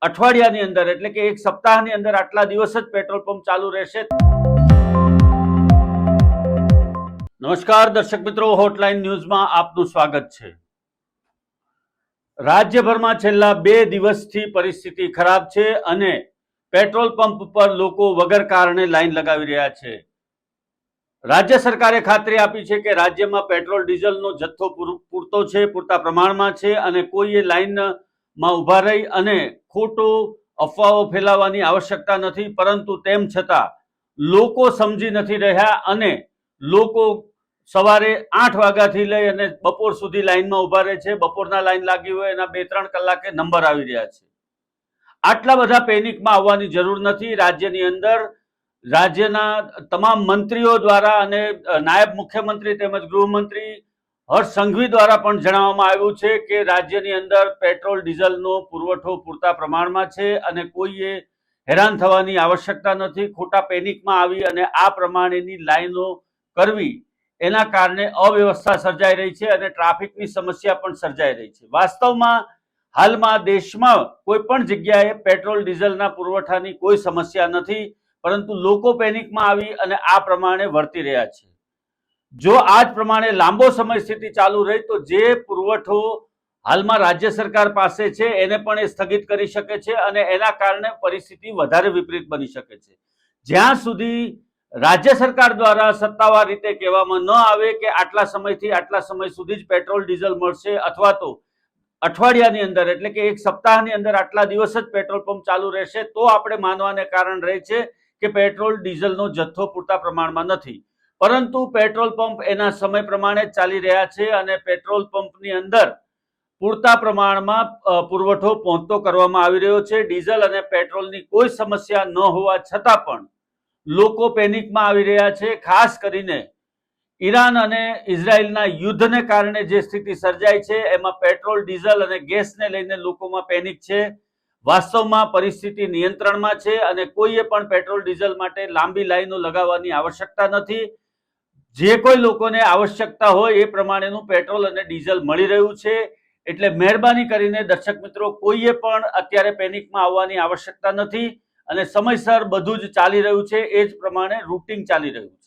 અઠવાડિયાની અંદર એટલે કે એક સપ્તાહની અંદર આટલા દિવસ જ પેટ્રોલ પંપ ચાલુ રહેશે। નમસ્કાર દર્શક મિત્રો, હોટલાઇન ન્યૂઝમાં આપનું સ્વાગત છે। રાજ્યભરમાં છેલ્લા 2 દિવસથી પરિસ્થિતિ ખરાબ છે અને પેટ્રોલ પંપ પર લોકો વગર કારણે લાઈન લગાવી રહ્યા છે। રાજ્ય સરકારે ખાતરી આપી છે કે રાજ્યમાં પેટ્રોલ ડીઝલનો જથ્થો પૂરતો છે, પૂરતા પ્રમાણમાં છે અને કોઈએ લાઈનમાં ઊભા રહી અને ખોટો અફવાઓ ફેલાવવાની આવશ્યકતા નથી। પરંતુ તેમ છતાં લોકો સમજી નથી રહ્યા અને લોકો સવારે 8 વાગ્યાથી લઈ અને બપોર સુધી લાઈનમાં ઊભા રહે છે। બપોરના લાઈન લાગી હોય એના 2-3 કલાકે નંબર આવી રહ્યા છે। આટલા બધા પેનિકમાં આવવાની જરૂર નથી। રાજ્યની અંદર રાજ્યના તમામ મંત્રીઓ દ્વારા અને નાયબ મુખ્યમંત્રી તેમજ ગૃહમંત્રી હર્ષ સંઘવી દ્વારા પણ જણાવવામાં આવ્યું છે કે રાજ્યની અંદર પેટ્રોલ ડીઝલનો પુરવઠો પૂરતા પ્રમાણમાં છે અને કોઈએ હેરાન થવાની આવશ્યકતા નથી। ખોટા પેનિકમાં આવી અને આ પ્રમાણેની લાઈનો કરવી એના કારણે અવ્યવસ્થા સર્જાઈ રહી છે અને ટ્રાફિકની સમસ્યા પણ સર્જાઈ રહી છે। વાસ્તવમાં હાલમાં દેશમાં કોઈ પણ જગ્યાએ પેટ્રોલ ડીઝલના પુરવઠાની કોઈ સમસ્યા નથી, પરંતુ લોકો પેનિકમાં આવી અને આ પ્રમાણે વર્તી રહ્યા છે। જો આ જ પ્રમાણે લાંબો સમય સ્થિતિ ચાલુ રહી તો જે પુરવઠો હાલમાં રાજ્ય સરકાર પાસે છે એને પણ એ સ્થગિત કરી શકે છે અને એના કારણે પરિસ્થિતિ વધારે વિપરીત બની શકે છે। જ્યાં સુધી રાજ્ય સરકાર દ્વારા સત્તાવાર રીતે કહેવામાં ન આવે કે આટલા સમયથી આટલા સમય સુધી જ પેટ્રોલ ડીઝલ મળશે અથવા તો અઠવાડિયાની અંદર એટલે કે એક સપ્તાહની અંદર આટલા દિવસ જ પેટ્રોલ પંપ ચાલુ રહેશે, તો આપણે માનવાને કારણ રહે છે કે પેટ્રોલ ડીઝલનો જથ્થો પૂરતા પ્રમાણમાં નથી। પરંતુ પેટ્રોલ પંપ એના સમય પ્રમાણે જ ચાલી રહ્યા છે અને પેટ્રોલ પંપની અંદર પૂરતા પ્રમાણમાં પુરવઠો પહોંચતો કરવામાં આવી રહ્યો છે। ડીઝલ અને પેટ્રોલની કોઈ સમસ્યા ન હોવા છતાં પણ લોકો પેનિકમાં આવી રહ્યા છે। ખાસ કરીને ઈરાન અને ઇઝરાયલના યુદ્ધને કારણે જે સ્થિતિ સર્જાઈ છે એમાં પેટ્રોલ, ડીઝલ અને ગેસને લઈને લોકોમાં પેનિક છે। વાસ્તવમાં પરિસ્થિતિ નિયંત્રણમાં છે અને કોઈએ પણ પેટ્રોલ ડીઝલ માટે લાંબી લાઈનો લગાવવાની આવશ્યકતા નથી। જે કોઈ લોકોને આવશ્યકતા હોય એ પ્રમાણેનું પેટ્રોલ અને ડીઝલ મળી રહ્યું છે। એટલે મહેરબાની કરીને દર્શક મિત્રો, કોઈએ પણ અત્યારે પેનિકમાં આવવાની આવશ્યકતા નથી અને સમયસર બધું જ ચાલી રહ્યું છે, એ જ પ્રમાણે રૂટિન ચાલી રહ્યું છે।